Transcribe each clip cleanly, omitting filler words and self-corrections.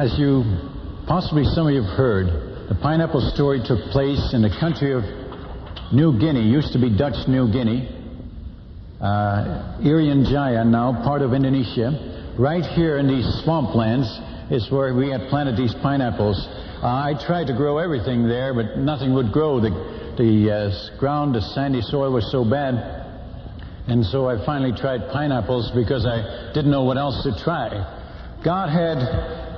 As you possibly some of you have heard, the pineapple story took place in the country of New Guinea, used to be Dutch New Guinea, Irian Jaya, now part of Indonesia. Right here in these swamplands is where we had planted these pineapples. I tried to grow everything there, but nothing would grow. The ground, the sandy soil was so bad. And so I finally tried pineapples because I didn't know what else to try. God had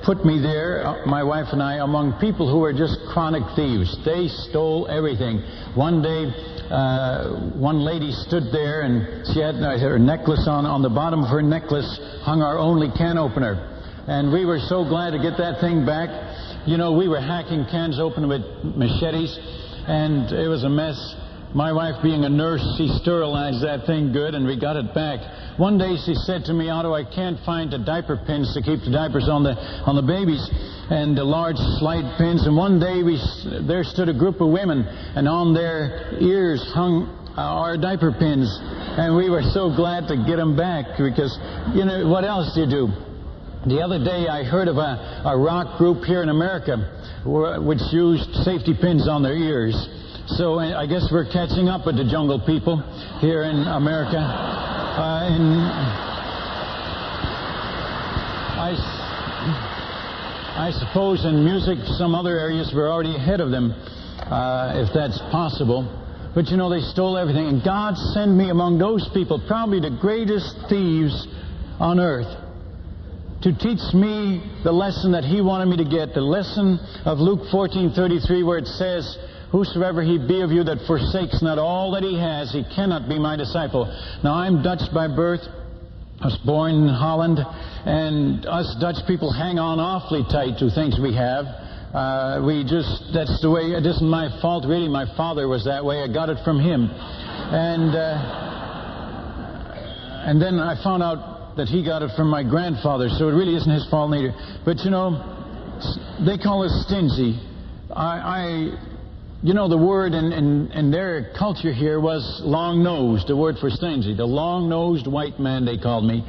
put me there, my wife and I, among people who were just chronic thieves. They stole everything. One day, one lady stood there and she had her necklace on the bottom of her necklace hung our only can opener. And we were so glad to get that thing back. You know, we were hacking cans open with machetes and it was a mess. My wife, being a nurse, she sterilized that thing good, and we got it back. One day she said to me, Otto, I can't find the diaper pins to keep the diapers on the babies, and the large slide pins. And one day there stood a group of women, and on their ears hung our diaper pins. And we were so glad to get them back, because, you know, what else do you do? The other day I heard of a rock group here in America which used safety pins on their ears. So I guess we're catching up with the jungle people here in America. I suppose in music, some other areas, we're already ahead of them, if that's possible. But you know, they stole everything. And God sent me among those people, probably the greatest thieves on earth, to teach me the lesson that He wanted me to get, the lesson of Luke 14:33, where it says, whosoever he be of you that forsakes not all that he has, he cannot be my disciple. Now, I'm Dutch by birth. I was born in Holland, and us Dutch people hang on awfully tight to things we have. That's the way. It isn't my fault, really. My father was that way. I got it from him. And then I found out that he got it from my grandfather, so it really isn't his fault neither. But, you know, they call us stingy. You know, the word in their culture here was long-nosed, the word for stingy. The long-nosed white man, they called me.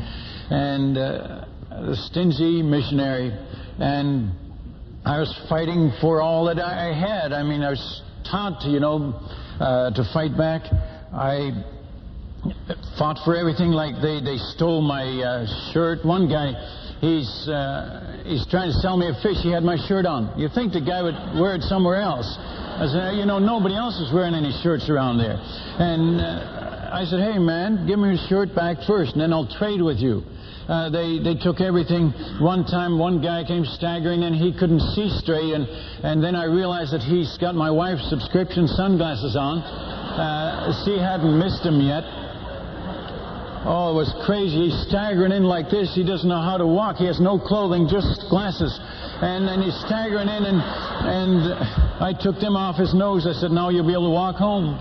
And the stingy missionary. And I was fighting for all that I had. I mean, I was taught, to fight back. I fought for everything. Like they stole my shirt. One guy, he's trying to sell me a fish. He had my shirt on. You'd think the guy would wear it somewhere else. I said, nobody else is wearing any shirts around there. And I said, hey, man, give me your shirt back first, and then I'll trade with you. They took everything. One time, one guy came staggering in. He couldn't see straight, and then I realized that he's got my wife's subscription sunglasses on. She hadn't missed him yet. Oh, it was crazy. He's staggering in like this. He doesn't know how to walk. He has no clothing, just glasses. And then he's staggering in, and I took them off his nose. I said, now you'll be able to walk home.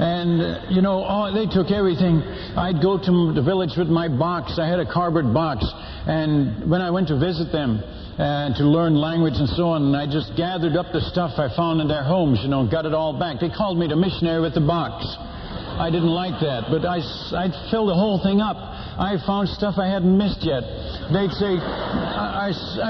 And, they took everything. I'd go to the village with my box. I had a cardboard box. And when I went to visit them to learn language and so on, I just gathered up the stuff I found in their homes, got it all back. They called me the missionary with the box. I didn't like that, but I'd fill the whole thing up. I found stuff I hadn't missed yet. They'd say,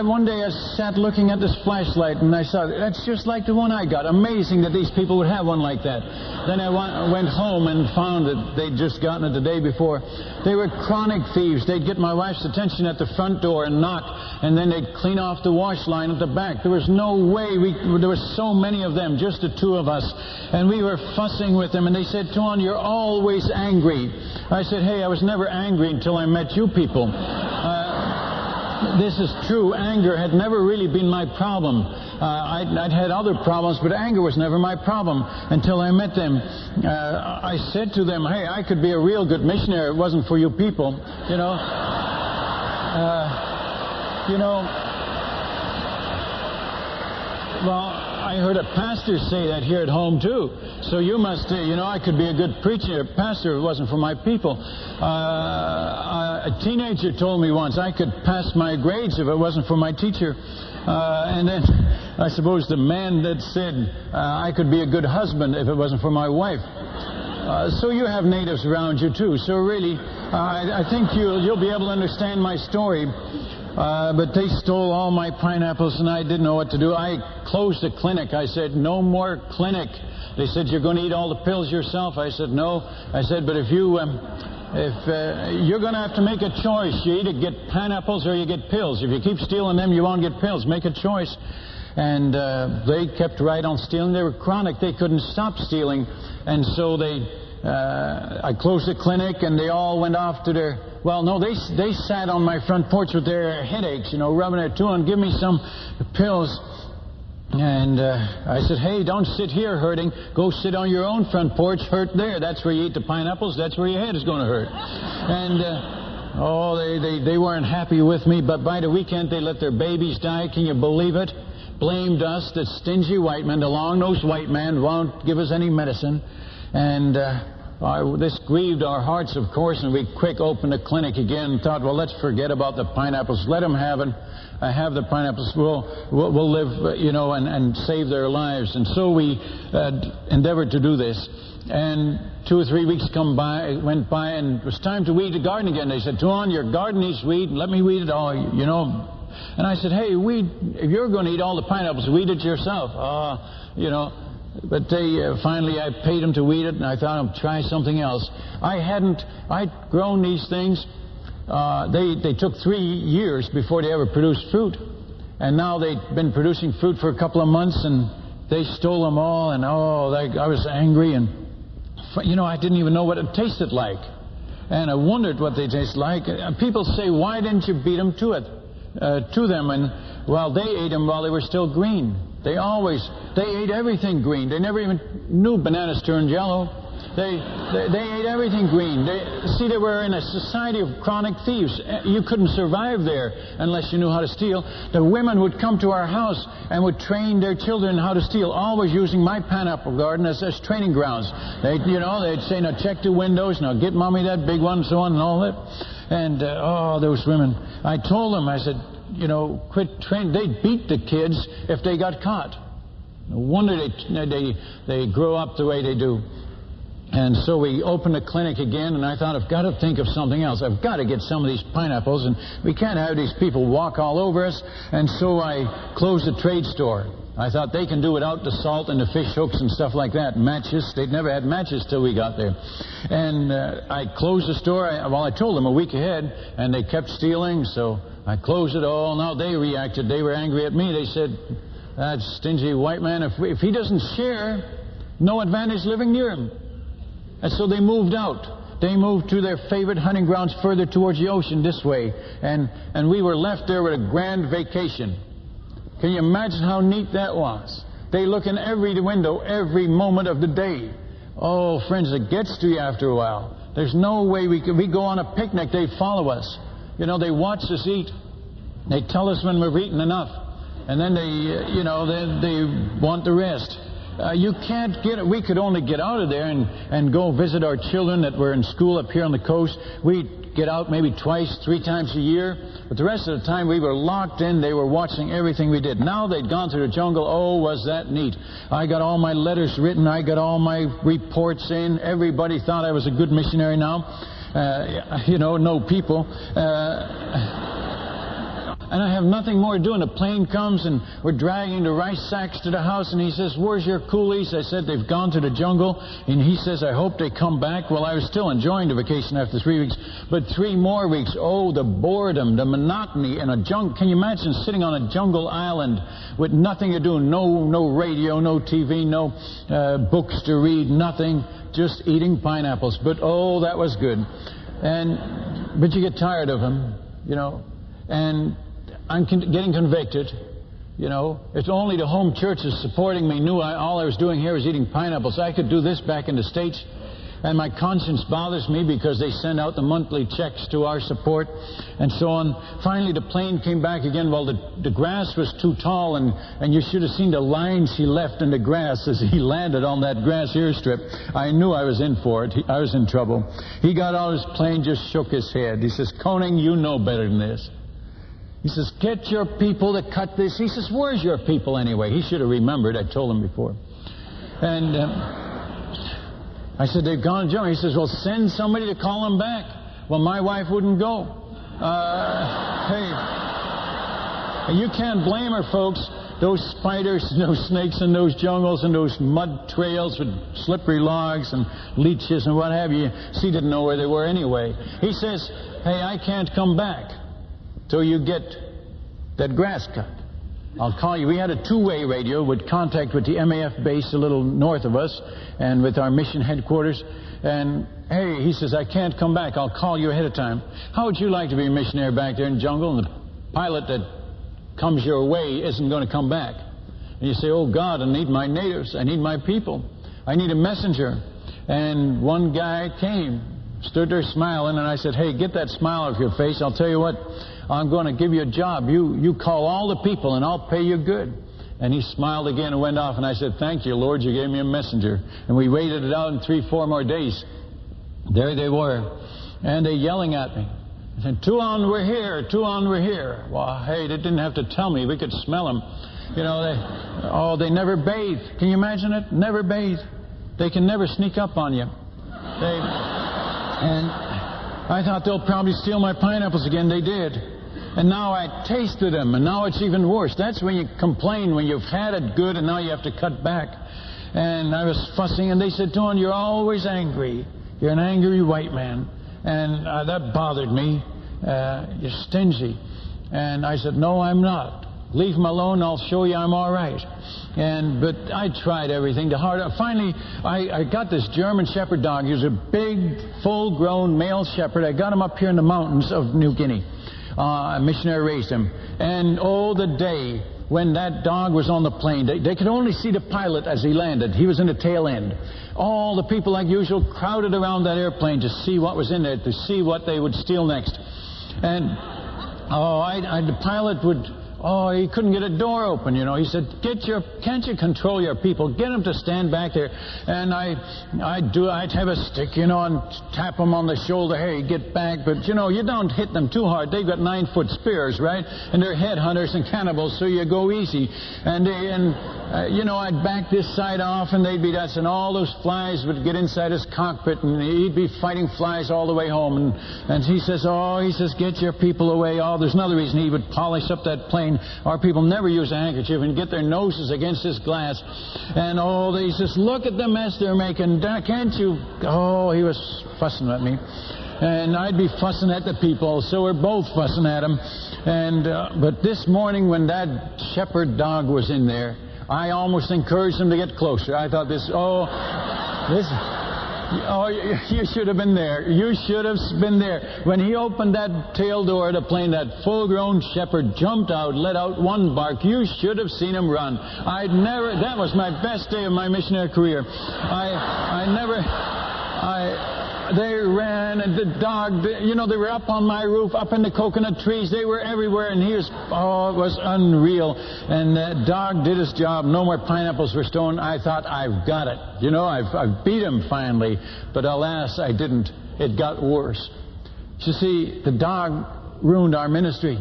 one day I sat looking at this flashlight, and I thought, that's just like the one I got. Amazing that these people would have one like that. Then I went home and found that they'd just gotten it the day before. They were chronic thieves. They'd get my wife's attention at the front door and knock, and then they'd clean off the wash line at the back. There was no way. There were so many of them, just the two of us, and we were fussing with them, and they said, Tuan, you're always angry. I said, hey, I was never angry until I met you people. This is true. Anger had never really been my problem. I'd had other problems, but anger was never my problem until I met them. I said to them, hey, I could be a real good missionary if it wasn't for you people. Well, I heard a pastor say that here at home, too. So you must, I could be a good preacher, pastor if it wasn't for my people. A teenager told me once I could pass my grades if it wasn't for my teacher. And then I suppose the man that said I could be a good husband if it wasn't for my wife. So you have natives around you, too. So really, I think you'll be able to understand my story. But they stole all my pineapples, and I didn't know what to do. I closed the clinic. I said, no more clinic. They said, you're going to eat all the pills yourself? I said, no. I said, but if you're going to have to make a choice. You either get pineapples or you get pills. If you keep stealing them, you won't get pills. Make a choice. And they kept right on stealing. They were chronic. They couldn't stop stealing. And so I closed the clinic, and they all went off to their... Well, no, they sat on my front porch with their headaches, rubbing their toe and give me some pills. And I said, hey, don't sit here hurting. Go sit on your own front porch, hurt there. That's where you eat the pineapples. That's where your head is going to hurt. And, they weren't happy with me. But by the weekend, they let their babies die. Can you believe it? Blamed us, the stingy white man, the long-nosed white man, won't give us any medicine. And this grieved our hearts, of course, and we quick opened the clinic again and thought, well, let's forget about the pineapples. Let them have it. Have the pineapples. We'll live, and save their lives. And so we endeavored to do this. And 2 or 3 weeks went by, and it was time to weed the garden again. They said, Tuan, your garden needs weed. Let me weed it all, And I said, hey, if you're going to eat all the pineapples, weed it yourself. But finally, I paid them to weed it, and I thought I'd try something else. I'd grown these things. They took 3 years before they ever produced fruit. And now they've been producing fruit for a couple of months, and they stole them all, and I was angry, and I didn't even know what it tasted like. And I wondered what they tasted like. People say, why didn't you beat them to them? And, well, they ate them while they were still green. They ate everything green. They never even knew bananas turned yellow. They ate everything green. They were in a society of chronic thieves. You couldn't survive there unless you knew how to steal. The women would come to our house and would train their children how to steal, always using my pineapple garden as training grounds. They'd say, now check the windows, now get mommy that big one, so on and all that. And, those women. I told them, I said, quit training. They'd beat the kids if they got caught. No wonder they grow up the way they do. And so we opened a clinic again, and I thought, I've got to think of something else. I've got to get some of these pineapples, and we can't have these people walk all over us. And so I closed the trade store. I thought they can do without the salt and the fish hooks and stuff like that. Matches. They'd never had matches till we got there. And I closed the store. I told them a week ahead, and they kept stealing, so I closed it all. Now they reacted. They were angry at me. They said, that stingy white man, if he doesn't share, no advantage living near him. And so they moved out. They moved to their favorite hunting grounds further towards the ocean this way. And we were left there with a grand vacation. Can you imagine how neat that was? They look in every window every moment of the day. Oh, friends, it gets to you after a while. There's no way we go on a picnic, they follow us. They watch us eat. They tell us when we've eaten enough. And then they want the rest. We could only get out of there and go visit our children that were in school up here on the coast. We'd get out maybe 2, 3 times a year. But the rest of the time we were locked in. They were watching everything we did. Now they'd gone through the jungle. Oh, was that neat. I got all my letters written. I got all my reports in. Everybody thought I was a good missionary now. No people. And I have nothing more to do. And the plane comes, and we're dragging the rice sacks to the house. And he says, where's your coolies? I said, they've gone to the jungle. And he says, I hope they come back. Well, I was still enjoying the vacation after 3 weeks. But 3 more weeks, oh, the boredom, the monotony in a jungle. Can you imagine sitting on a jungle island with nothing to do? No radio, no TV, no books to read, nothing. Just eating pineapples. But, oh, that was good. But you get tired of them, And I'm getting convicted, If only the home churches supporting me knew all I was doing here was eating pineapples. I could do this back in the States. And my conscience bothers me because they send out the monthly checks to our support and so on. Finally, the plane came back again. Well, the grass was too tall, and you should have seen the lines he left in the grass as he landed on that grass airstrip. I knew I was in for it. I was in trouble. He got out of his plane, just shook his head. He says, Koning, you know better than this. He says, get your people to cut this. He says, where's your people anyway? He should have remembered. I told him before. And I said, they've gone to jungle. He says, well, send somebody to call them back. Well, my wife wouldn't go. Hey, And you can't blame her, folks. Those spiders, those snakes in those jungles and those mud trails with slippery logs and leeches and what have you, she didn't know where they were anyway. He says, hey, I can't come back till you get that grass cut. I'll call you. We had a two-way radio with contact with the MAF base a little north of us and with our mission headquarters. And, hey, he says, I can't come back. I'll call you ahead of time. How would you like to be a missionary back there in the jungle and the pilot that comes your way isn't going to come back? And you say, oh, God, I need my natives. I need my people. I need a messenger. And one guy came, stood there smiling, and I said, hey, get that smile off your face. I'll tell you what, I'm going to give you a job. You call all the people, and I'll pay you good. And he smiled again and went off, and I said, thank you, Lord, you gave me a messenger. And we waited it out in 3-4 more days. There they were, and they yelling at me. I said, Tuan, we're here. Tuan, we're here. Well, hey, they didn't have to tell me. We could smell them. You know, they never bathe. Can you imagine it? Never bathe. They can never sneak up on you. And I thought they'll probably steal my pineapples again. They did. And now I tasted them, and now it's even worse. That's when you complain, when you've had it good, and now you have to cut back. And I was fussing, and they said, Tuan, you're always angry. You're an angry white man. And that bothered me. You're stingy. And I said, no, I'm not. Leave him alone. I'll show you I'm all right. But I tried everything. Finally, I got this German Shepherd dog. He was a big, full-grown male shepherd. I got him up here in the mountains of New Guinea. A missionary raised him. And oh, the day when that dog was on the plane, they could only see the pilot as he landed. He was in the tail end. All the people, like usual, crowded around that airplane to see what was in there, to see what they would steal next. And the pilot would... Oh, he couldn't get a door open, you know. He said, can't you control your people? Get them to stand back there. And I'd have a stick, you know, and tap them on the shoulder. Hey, get back. But, you know, you don't hit them too hard. They've got 9-foot spears, right? And they're headhunters and cannibals, so you go easy. You know, I'd back this side off, and they'd be nuts, and all those flies would get inside his cockpit, and he'd be fighting flies all the way home. And he says, get your people away. Oh, there's another reason he would polish up that plane. Our people never use a handkerchief and get their noses against this glass. And they says, look at the mess they're making. Can't you? Oh, he was fussing at me. And I'd be fussing at the people, so we're both fussing at him. But this morning when that shepherd dog was in there, I almost encouraged him to get closer. I thought you should have been there. You should have been there. When he opened that tail door of the plane, that full-grown shepherd jumped out, let out one bark. You should have seen him run. That was my best day of my missionary career. They ran, and the dog, you know, they were up on my roof, up in the coconut trees. They were everywhere, and it was unreal. And the dog did his job. No more pineapples were stolen. I thought, I've got it. You know, I've beat him finally. But alas, I didn't. It got worse. You see, the dog ruined our ministry.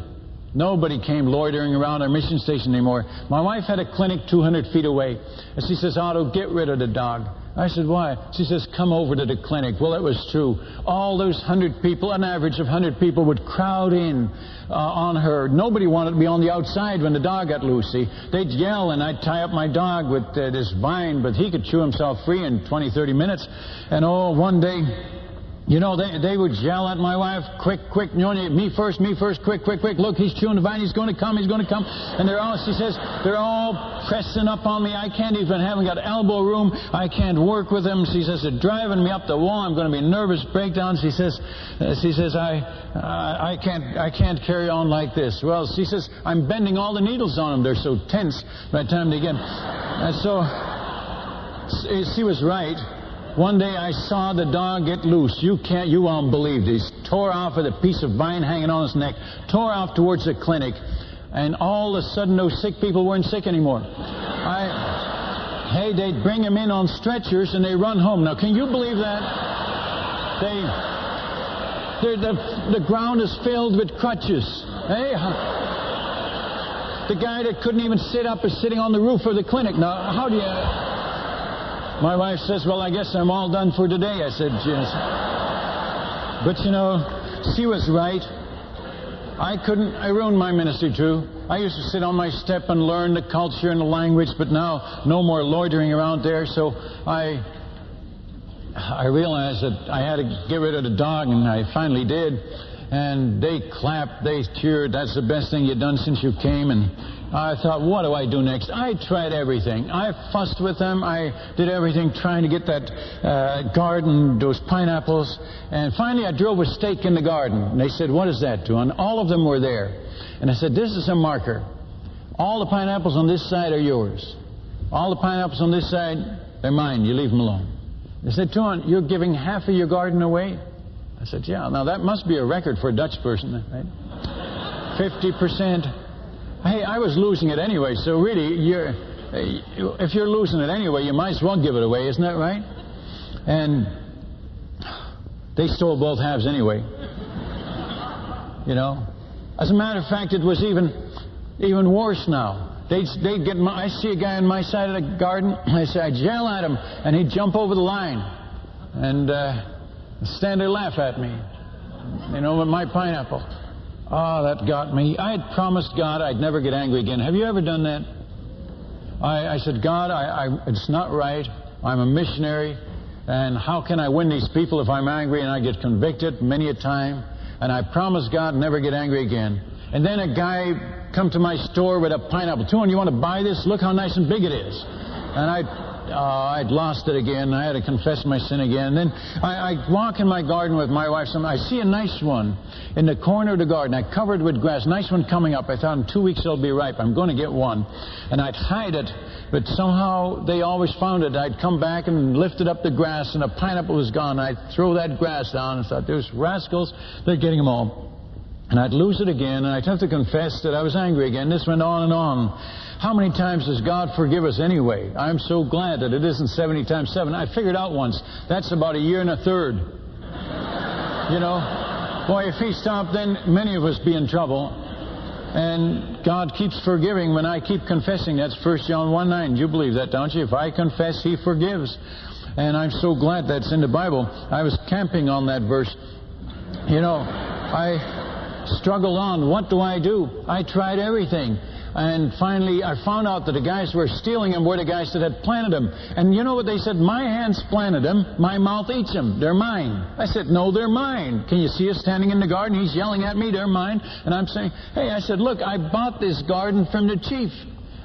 Nobody came loitering around our mission station anymore. My wife had a clinic 200 feet away. And she says, Otto, get rid of the dog. I said, why? She says, come over to the clinic. Well, it was true. All those 100 people, an average of 100 people, would crowd in on her. Nobody wanted to be on the outside when the dog got loose. See? They'd yell, and I'd tie up my dog with this vine, but he could chew himself free in 20, 30 minutes. And one day, you know, they would yell at my wife, quick, you know, me first, quick. Look, he's chewing the vine, he's going to come. And she says, they're all pressing up on me. I haven't got elbow room. I can't work with them. She says, they're driving me up the wall. I'm going to be nervous breakdown. She says, I can't carry on like this. Well, she says, I'm bending all the needles on them. They're so tense by the time they get. And so she was right. One day I saw the dog get loose. You won't believe this. Tore off with a piece of vine hanging on his neck. Tore off towards the clinic. And all of a sudden those sick people weren't sick anymore. They'd bring him in on stretchers and they run home. Now, can you believe that? The ground is filled with crutches. The guy that couldn't even sit up is sitting on the roof of the clinic. Now, how do you... My wife says, well, I guess I'm all done for today. I said, yes. But, you know, she was right. I ruined my ministry too. I used to sit on my step and learn the culture and the language, but now no more loitering around there. So I realized that I had to get rid of the dog, and I finally did. And they clapped, they cheered. That's the best thing you've done since you came. And I thought, what do I do next? I tried everything. I fussed with them. I did everything trying to get that garden, those pineapples. And finally, I drove a stake in the garden. And they said, what is that, Tuan? All of them were there. And I said, this is a marker. All the pineapples on this side are yours. All the pineapples on this side, they're mine. You leave them alone. They said, Tuan, you're giving half of your garden away? I said, yeah. Now, that must be a record for a Dutch person, right? 50%. Hey, I was losing it anyway, so really, if you're losing it anyway, you might as well give it away, isn't that right? And they stole both halves anyway. You know? As a matter of fact, it was even worse now. They'd get I see a guy on my side of the garden, I'd yell at him, and he'd jump over the line and stand there and laugh at me, you know, with my pineapple. Oh, that got me. I had promised God I'd never get angry again. Have you ever done that? I said, God, it's not right. I'm a missionary, and how can I win these people if I'm angry? And I get convicted many a time. And I promised God never get angry again. And then a guy come to my store with a pineapple. Tuan, you want to buy this? Look how nice and big it is. And I'd lost it again. I had to confess my sin again. And then I walk in my garden with my wife. I see a nice one in the corner of the garden. I covered with grass. Nice one coming up. I thought in 2 weeks it'll be ripe. I'm going to get one. And I'd hide it, but somehow they always found it. I'd come back and lifted up the grass, and the pineapple was gone. I'd throw that grass down and thought, those rascals, they're getting them all. And I'd lose it again, and I'd have to confess that I was angry again. This went on and on. How many times does God forgive us anyway? I'm so glad that it isn't 70 times 7. I figured out once, that's about 1 1/3 years. You know? Boy, if He stopped, then many of us be in trouble. And God keeps forgiving when I keep confessing. That's 1 John 1:9. You believe that, don't you? If I confess, He forgives. And I'm so glad that's in the Bible. I was camping on that verse. You know, I struggled on. What do? I tried everything. And finally, I found out that the guys who were stealing them were the guys that had planted them. And you know what they said? My hands planted them. My mouth eats them. They're mine. I said, no, they're mine. Can you see us standing in the garden? He's yelling at me. They're mine. And I'm saying, hey, I said, look, I bought this garden from the chief.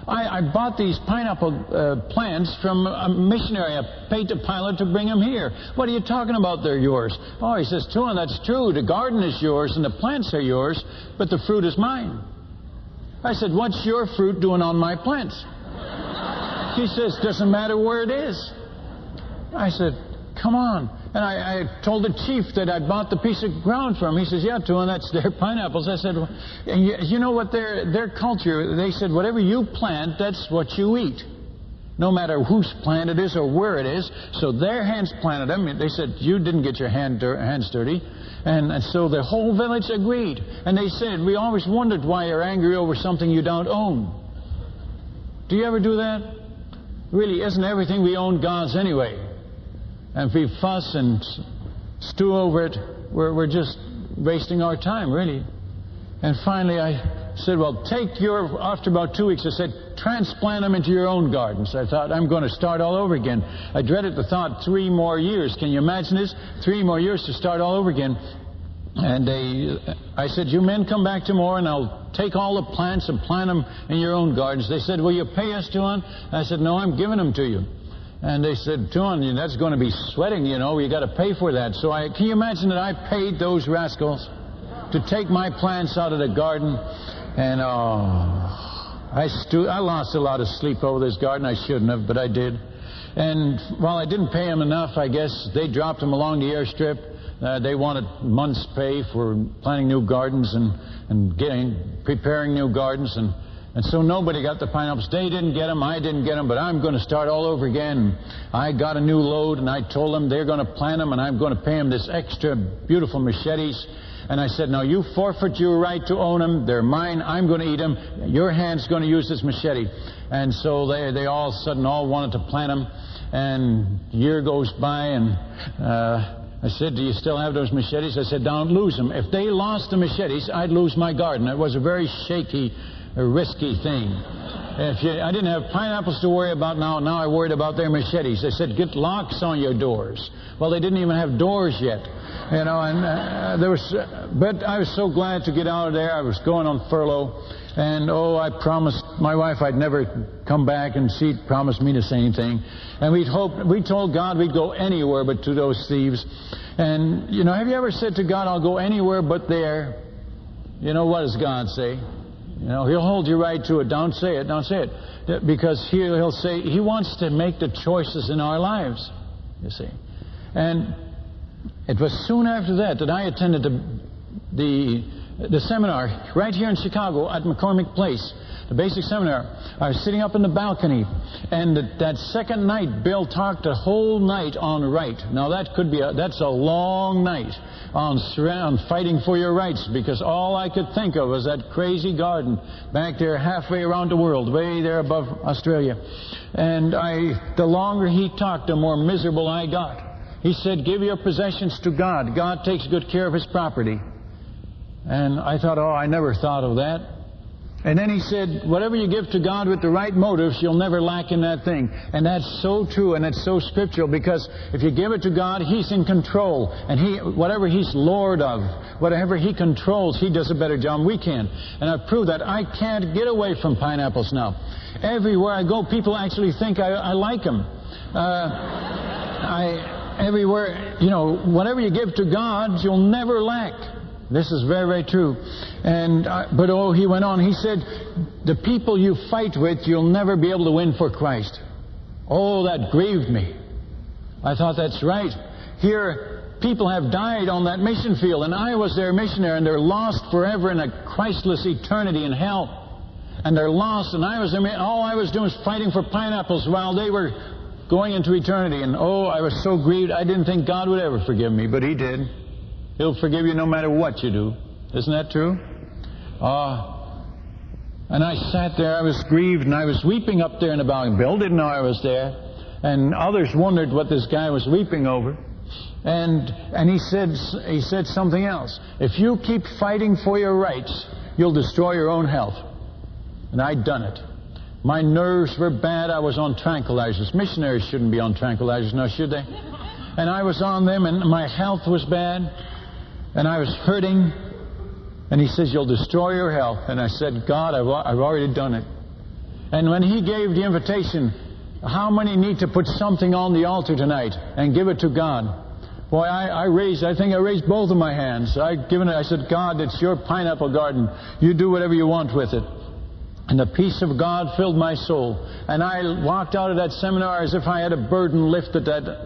I bought these pineapple plants from a missionary. I paid the pilot to bring them here. What are you talking about? They're yours. Oh, he says, Tuan, that's true. The garden is yours and the plants are yours, but the fruit is mine. I said, what's your fruit doing on my plants? He says, doesn't matter where it is. I said, come on. And I told the chief that I bought the piece of ground from him. He says, yeah, Tuan, that's their pineapples. I said, well, and you know what their culture, they said, whatever you plant, that's what you eat. No matter whose plant it is or where it is. So their hands planted them. They said, you didn't get your hands dirty. And so the whole village agreed. And they said, we always wondered why you're angry over something you don't own. Do you ever do that? Really, isn't everything we own God's anyway? And if we fuss and stew over it, we're just wasting our time, really. And finally I said, well, after about 2 weeks, I said, transplant them into your own garden. So I thought, I'm going to start all over again. I dreaded the thought, 3 more years. Can you imagine this? 3 more years to start all over again. And I said, you men come back tomorrow and I'll take all the plants and plant them in your own gardens. They said, will you pay us, Tuan? I said, no, I'm giving them to you. And they said, Tuan, that's going to be sweating, you know. You got to pay for that. So can you imagine that I paid those rascals to take my plants out of the garden? And I lost a lot of sleep over this garden. I shouldn't have, but I did. And while I didn't pay them enough, I guess they dropped them along the airstrip. They wanted months' pay for planting new gardens and preparing new gardens. And so nobody got the pineapples. They didn't get them. I didn't get them. But I'm going to start all over again. I got a new load, and I told them they're going to plant them, and I'm going to pay them this extra beautiful machetes. And I said, now you forfeit your right to own them. They're mine. I'm going to eat them. Your hand's going to use this machete. And so they all of a sudden all wanted to plant them. And a year goes by, and I said, do you still have those machetes? I said, don't lose them. If they lost the machetes, I'd lose my garden. It was a very shaky, risky thing. I didn't have pineapples to worry about now. Now I worried about their machetes. They said, get locks on your doors. Well, they didn't even have doors yet. You know, and but I was so glad to get out of there. I was going on furlough. And, I promised my wife I'd never come back, and she promised me the same thing. And we told God we'd go anywhere but to those thieves. And, you know, have you ever said to God, I'll go anywhere but there? You know, what does God say? You know, He'll hold you right to it. Don't say it. Don't say it. Because He'll say He wants to make the choices in our lives, you see. And it was soon after that I attended the seminar right here in Chicago at McCormick Place, the basic seminar. I was sitting up in the balcony, and that second night, Bill talked the whole night on right. Now that's a long night on fighting for your rights, because all I could think of was that crazy garden back there halfway around the world, way there above Australia. And the longer he talked, the more miserable I got. He said, give your possessions to God. God takes good care of His property. And I thought, I never thought of that. And then he said, whatever you give to God with the right motives, you'll never lack in that thing. And that's so true, and it's so scriptural, because if you give it to God, He's in control. And whatever He's Lord of, whatever He controls, He does a better job than we can. And I've proved that. I can't get away from pineapples now. Everywhere I go, people actually think I like them. Everywhere, you know, whatever you give to God, you'll never lack. This is very, very true. But he went on. He said, the people you fight with, you'll never be able to win for Christ. Oh, that grieved me. I thought, that's right. Here, people have died on that mission field, and I was their missionary, and they're lost forever in a Christless eternity in hell. And they're lost, and all I was doing was fighting for pineapples while they were going into eternity. And I was so grieved. I didn't think God would ever forgive me, but He did. He'll forgive you no matter what you do. Isn't that true? And I sat there, I was grieved, and I was weeping up there in the balcony. Bill didn't know I was there. And others wondered what this guy was weeping over. And he said something else. If you keep fighting for your rights, you'll destroy your own health. And I'd done it. My nerves were bad. I was on tranquilizers. Missionaries shouldn't be on tranquilizers now, should they? And I was on them, and my health was bad. And I was hurting. And he says, you'll destroy your health. And I said, God, I've already done it. And when he gave the invitation, how many need to put something on the altar tonight and give it to God? Boy, I think I raised both of my hands. I said, God, it's your pineapple garden. You do whatever you want with it. And the peace of God filled my soul. And I walked out of that seminar as if I had a burden lifted that,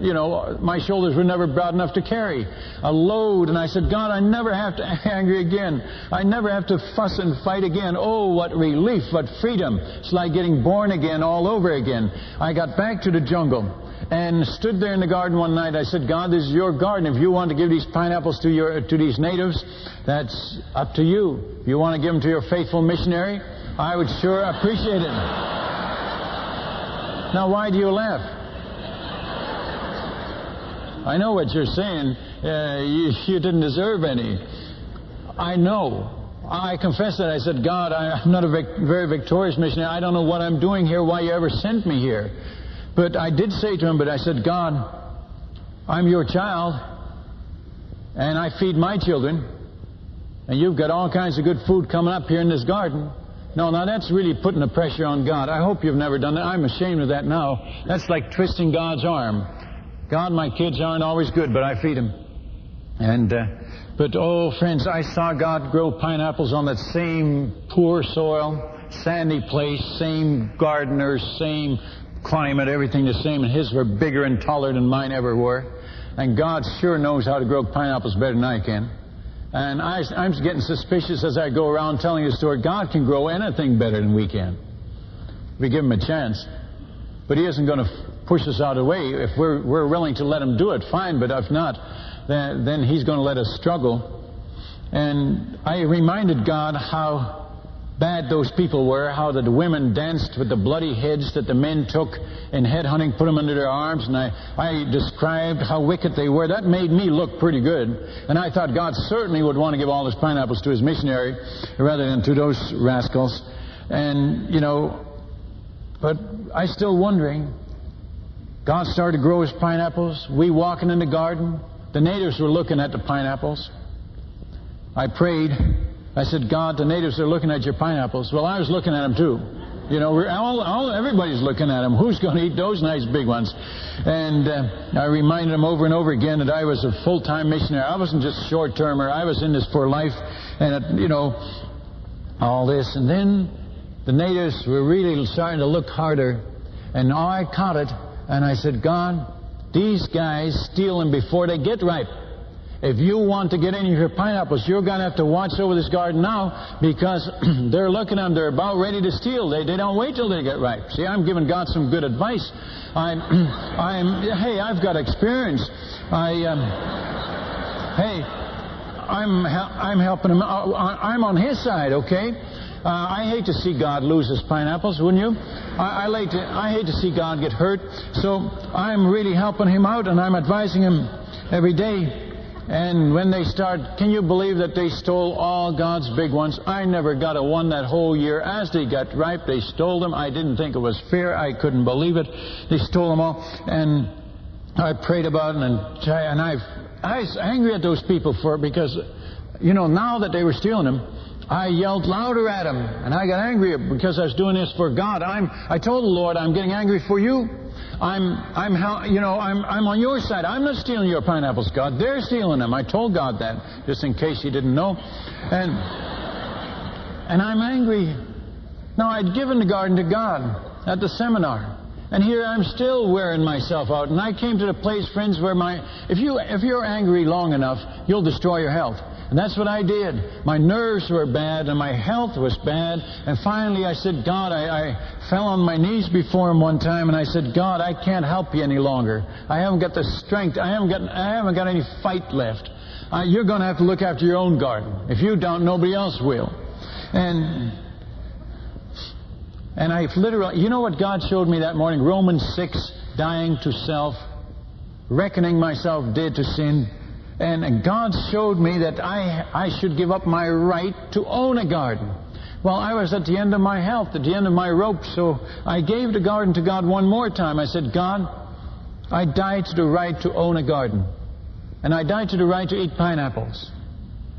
my shoulders were never broad enough to carry. A load. And I said, God, I never have to be angry again. I never have to fuss and fight again. Oh, what relief, what freedom. It's like getting born again all over again. I got back to the jungle and stood there in the garden one night. I said, God, this is your garden. If you want to give these pineapples to these natives, that's up to you. If you want to give them to your faithful missionary, I would sure appreciate it. Now, why do you laugh? I know what you're saying. You didn't deserve any. I know. I confess that. I said, God, I'm not a very victorious missionary. I don't know what I'm doing here, why you ever sent me here. But I did say to him, I said, God, I'm your child, and I feed my children, and you've got all kinds of good food coming up here in this garden. No, now that's really putting the pressure on God. I hope you've never done that. I'm ashamed of that now. That's like twisting God's arm. God, my kids aren't always good, but I feed them. But friends, I saw God grow pineapples on that same poor soil, sandy place, same gardeners, same climate, everything the same. And His were bigger and taller than mine ever were. And God sure knows how to grow pineapples better than I can. And I'm getting suspicious as I go around telling the story. God can grow anything better than we can. We give Him a chance. But He isn't going to push us out of the way. If we're willing to let Him do it, fine. But if not, then He's going to let us struggle. And I reminded God how bad those people were, how that the women danced with the bloody heads that the men took in headhunting, put them under their arms, and I described how wicked they were. That made me look pretty good. And I thought God certainly would want to give all those pineapples to his missionary rather than to those rascals. And, but I still wondering. God started to grow his pineapples. We walking in the garden. The natives were looking at the pineapples. I prayed. I said, God, the natives are looking at your pineapples. Well, I was looking at them too. Everybody's looking at them. Who's going to eat those nice big ones? And I reminded them over and over again that I was a full-time missionary. I wasn't just short-termer. I was in this for life. And, all this. And then the natives were really starting to look harder. And I caught it. And I said, God, these guys steal them before they get ripe. If you want to get any of your pineapples, you're going to have to watch over this garden now, because they're looking at them. They're about ready to steal. They don't wait till they get ripe. See, I'm giving God some good advice. Hey, I've got experience. I'm helping him. I'm on his side, okay? I hate to see God lose his pineapples, wouldn't you? I hate to see God get hurt. So I'm really helping him out, and I'm advising him every day. And when they start, can you believe that they stole all God's big ones? I never got a one that whole year. As they got ripe, they stole them. I didn't think it was fair. I couldn't believe it. They stole them all. And I prayed about it, and I was angry at those people because, now that they were stealing them, I yelled louder at them, and I got angry because I was doing this for God. I told the Lord, I'm getting angry for you. I'm on your side. I'm not stealing your pineapples, God. They're stealing them. I told God that, just in case you didn't know. And I'm angry. Now, I'd given the garden to God at the seminar. And here I'm still wearing myself out. And I came to the place, friends, where if you're angry long enough, you'll destroy your health. And that's what I did. My nerves were bad and my health was bad. And finally I said, God, I fell on my knees before him one time and I said, God, I can't help you any longer. I haven't got the strength. I haven't got any fight left. You're going to have to look after your own garden. If you don't, nobody else will. And I literally, you know what God showed me that morning? Romans 6, dying to self, reckoning myself dead to sin. And God showed me that I should give up my right to own a garden. Well, I was at the end of my health, at the end of my rope, so I gave the garden to God one more time. I said, God, I died to the right to own a garden. And I died to the right to eat pineapples.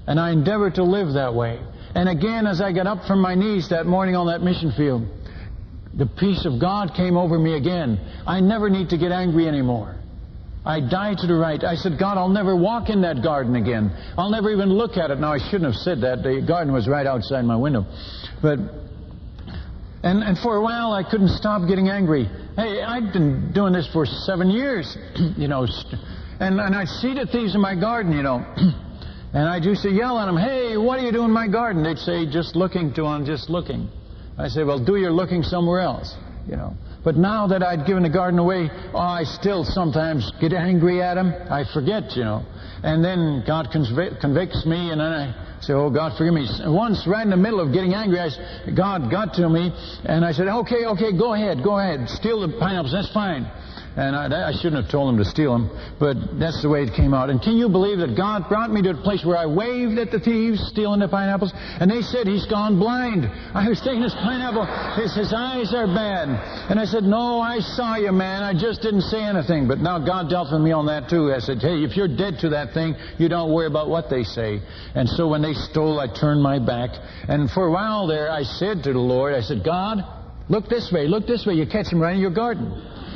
And I endeavored to live that way. And again, as I got up from my knees that morning on that mission field, the peace of God came over me again. I never need to get angry anymore. I died to the right. I said, God, I'll never walk in that garden again. I'll never even look at it. Now, I shouldn't have said that. The garden was right outside my window. And for a while, I couldn't stop getting angry. Hey, I'd been doing this for 7 years, and I'd see the thieves in my garden, and I used to yell at them, hey, what are you doing in my garden? They'd say, just looking, Tuan, just looking. I say, well, do your looking somewhere else, But now that I'd given the garden away, I still sometimes get angry at him. I forget, And then God convicts me, and then I say, oh, God, forgive me. Once, right in the middle of getting angry, God got to me, and I said, okay, go ahead. Steal the pineapples, that's fine. And I shouldn't have told him to steal them, but that's the way it came out. And can you believe that God brought me to a place where I waved at the thieves stealing the pineapples, and they said, he's gone blind. I was taking his pineapple, his eyes are bad. And I said, no, I saw you, man. I just didn't say anything. But now God dealt with me on that too. I said, hey, if you're dead to that thing, you don't worry about what they say. And so when they stole, I turned my back. And for a while there, I said to the Lord, I said, God, look this way. You catch him right in your garden.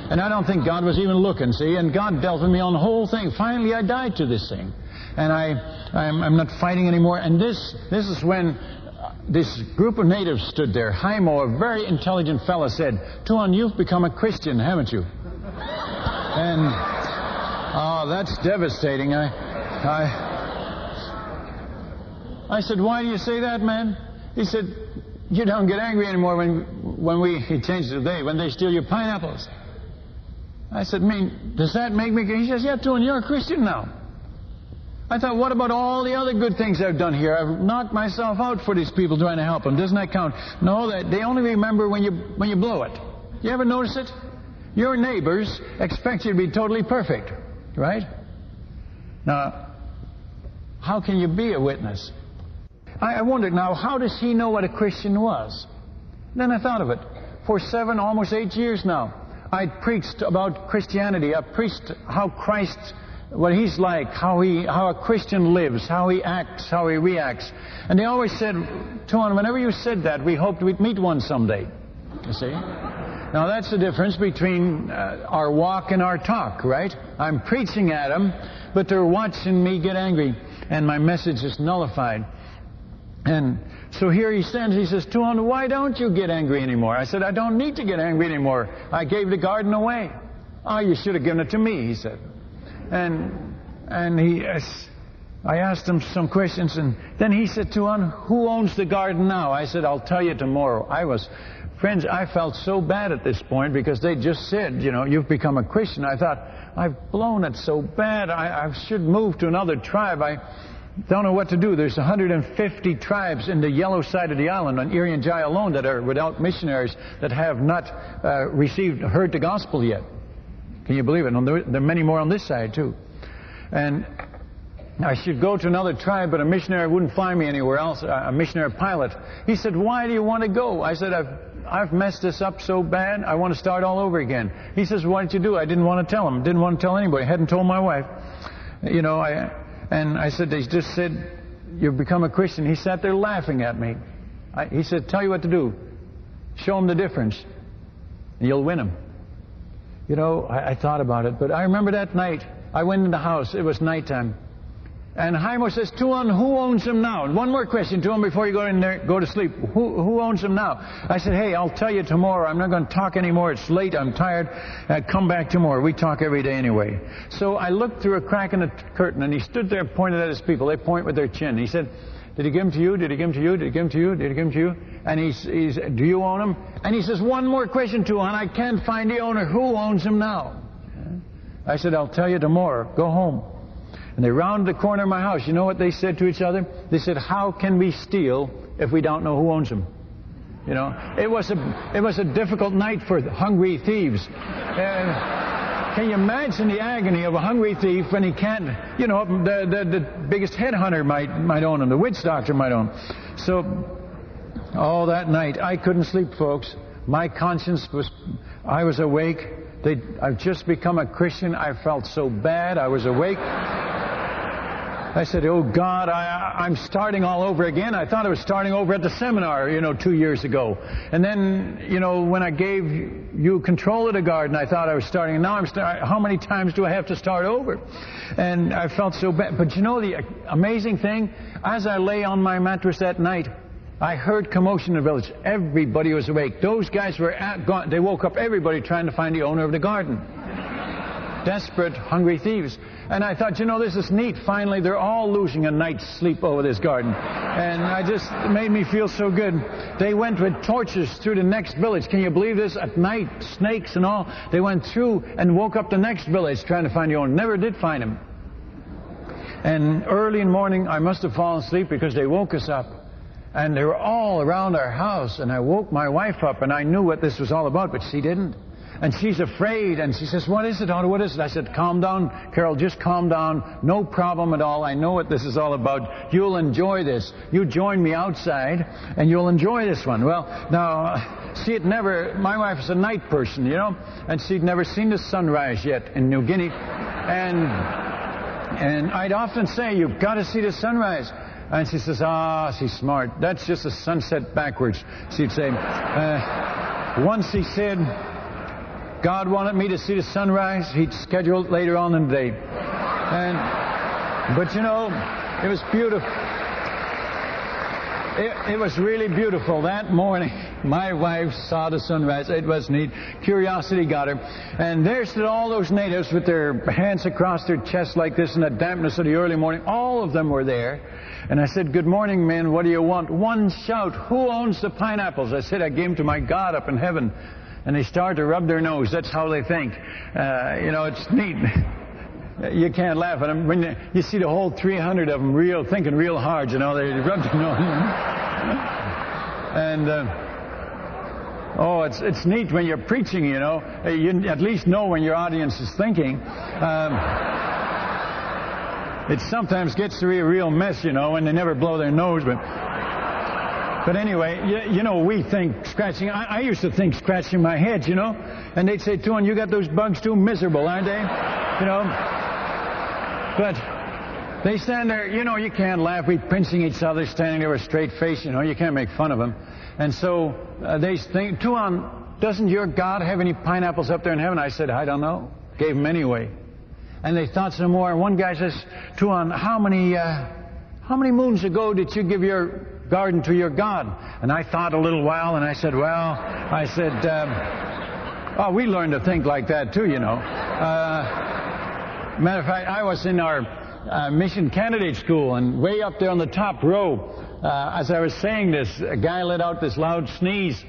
And I don't think God was even looking, see? And God dealt with me on the whole thing. Finally, I died to this thing. And I'm not fighting anymore. And this is when this group of natives stood there. Haimo, a very intelligent fellow, said, Tuan, you've become a Christian, haven't you? And, that's devastating. I said, why do you say that, man? He said, you don't get angry anymore he changed the day, when they steal your pineapples. I said, does that make me... He says, yeah, Tuan, you're a Christian now. I thought, what about all the other good things I've done here? I've knocked myself out for these people trying to help them. Doesn't that count? No, they only remember when you blow it. You ever notice it? Your neighbors expect you to be totally perfect, right? Now, how can you be a witness? I wondered, now, how does he know what a Christian was? Then I thought of it. For 7, almost 8 years now, I preached about Christianity. I preached how Christ, what He's like, how a Christian lives, how he acts, how he reacts. And they always said, Tuan, whenever you said that, we hoped we'd meet one someday. You see? Now that's the difference between our walk and our talk, right? I'm preaching at them, but they're watching me get angry, and my message is nullified. And so here he stands, he says, Tuan, why don't you get angry anymore? I said, I don't need to get angry anymore. I gave the garden away. Oh, you should have given it to me, he said. And I asked him some questions, and then he said, Tuan, who owns the garden now? I said, I'll tell you tomorrow. Friends, I felt so bad at this point because they just said, you know, you've become a Christian. I thought, I've blown it so bad. I should move to another tribe. I don't know what to do. There's 150 tribes in the yellow side of the island on Irian Jaya alone that are without missionaries, that have not heard the gospel yet. Can you believe it? And there are many more on this side too. And I should go to another tribe, but a missionary wouldn't find me anywhere else, a missionary pilot. He said, why do you want to go? I said, I've messed this up so bad, I want to start all over again. He says, what did you do? I didn't want to tell him. Didn't want to tell anybody. I hadn't told my wife. You know, and I said, they just said, you've become a Christian. He sat there laughing at me. He said, tell you what to do. Show him the difference, and you'll win him. You know, I thought about it, but I remember that night, I went in the house. It was nighttime. And Jaimo says, Tuan, who owns him now? One more question to him before you go in there, go to sleep. Who owns him now? I said, hey, I'll tell you tomorrow. I'm not going to talk anymore. It's late. I'm tired. Come back tomorrow. We talk every day anyway. So I looked through a crack in the curtain, and he stood there pointed at his people. They point with their chin. He said, did he give him to you? Did he give him to you? Did he give him to you? Did he give him to you? And he's do you own him? And he says, one more question, Tuan. I can't find the owner. Who owns him now? I said, I'll tell you tomorrow. Go home. And they rounded the corner of my house. You know what they said to each other? They said, how can we steal if we don't know who owns them? You know, it was a difficult night for hungry thieves. Can you imagine the agony of a hungry thief when he can't, you know, the biggest headhunter might own him, the witch doctor might own him. So, all that night, I couldn't sleep, folks. My conscience I was awake. I've just become a Christian. I felt so bad. I was awake. I said, oh God, I'm starting all over again. I thought I was starting over at the seminar, 2 years ago. And then, when I gave you control of the garden, I thought I was starting. And now how many times do I have to start over? And I felt so bad. But the amazing thing, as I lay on my mattress that night, I heard commotion in the village. Everybody was awake. Those guys were gone. They woke up everybody trying to find the owner of the garden. Desperate, hungry thieves. And I thought, this is neat. Finally, they're all losing a night's sleep over this garden. And it made me feel so good. They went with torches through the next village. Can you believe this? At night, snakes and all. They went through and woke up the next village trying to find the owner. Never did find him. And early in the morning, I must have fallen asleep because they woke us up. And they were all around our house. And I woke my wife up, and I knew what this was all about, but she didn't. And she's afraid, and she says, what is it, Otto? What is it? I said, calm down, Carol, just calm down. No problem at all. I know what this is all about. You'll enjoy this. You join me outside, and you'll enjoy this one. Well, now, my wife is a night person, and she'd never seen the sunrise yet in New Guinea. And I'd often say, you've got to see the sunrise. And she says, she's smart. That's just a sunset backwards. She'd say, once he said, God wanted me to see the sunrise. He'd schedule it later on in the day. But it was beautiful. It was really beautiful. That morning, my wife saw the sunrise. It was neat. Curiosity got her. And there stood all those natives with their hands across their chests like this in the dampness of the early morning. All of them were there. And I said, good morning, men. What do you want? One shout. Who owns the pineapples? I said, I gave them to my God up in heaven. And they start to rub their nose. That's how they think. It's neat. you can't laugh at them. When you see the whole 300 of them thinking real hard, you know, they rub their nose. And oh, it's neat when you're preaching, you know. You at least know when your audience is thinking. It sometimes gets to be a real mess, you know, when they never blow their nose. But anyway, you know, we think scratching. I used to think scratching my head, you know. And they'd say, Tuan, you got those bugs too miserable, aren't they? You know. But they stand there, you know, you can't laugh. We're pinching each other, standing there with a straight face, you know. You can't make fun of them. And so they think, Tuan, doesn't your God have any pineapples up there in heaven? I said, I don't know. Gave them anyway. And they thought some more. And one guy says, Tuan, how many moons ago did you give your garden to your God? And I thought a little while, and I said, oh, we learned to think like that too, you know. Matter of fact, I was in our mission candidate school, and way up there on the top row, as I was saying this, a guy let out this loud sneeze,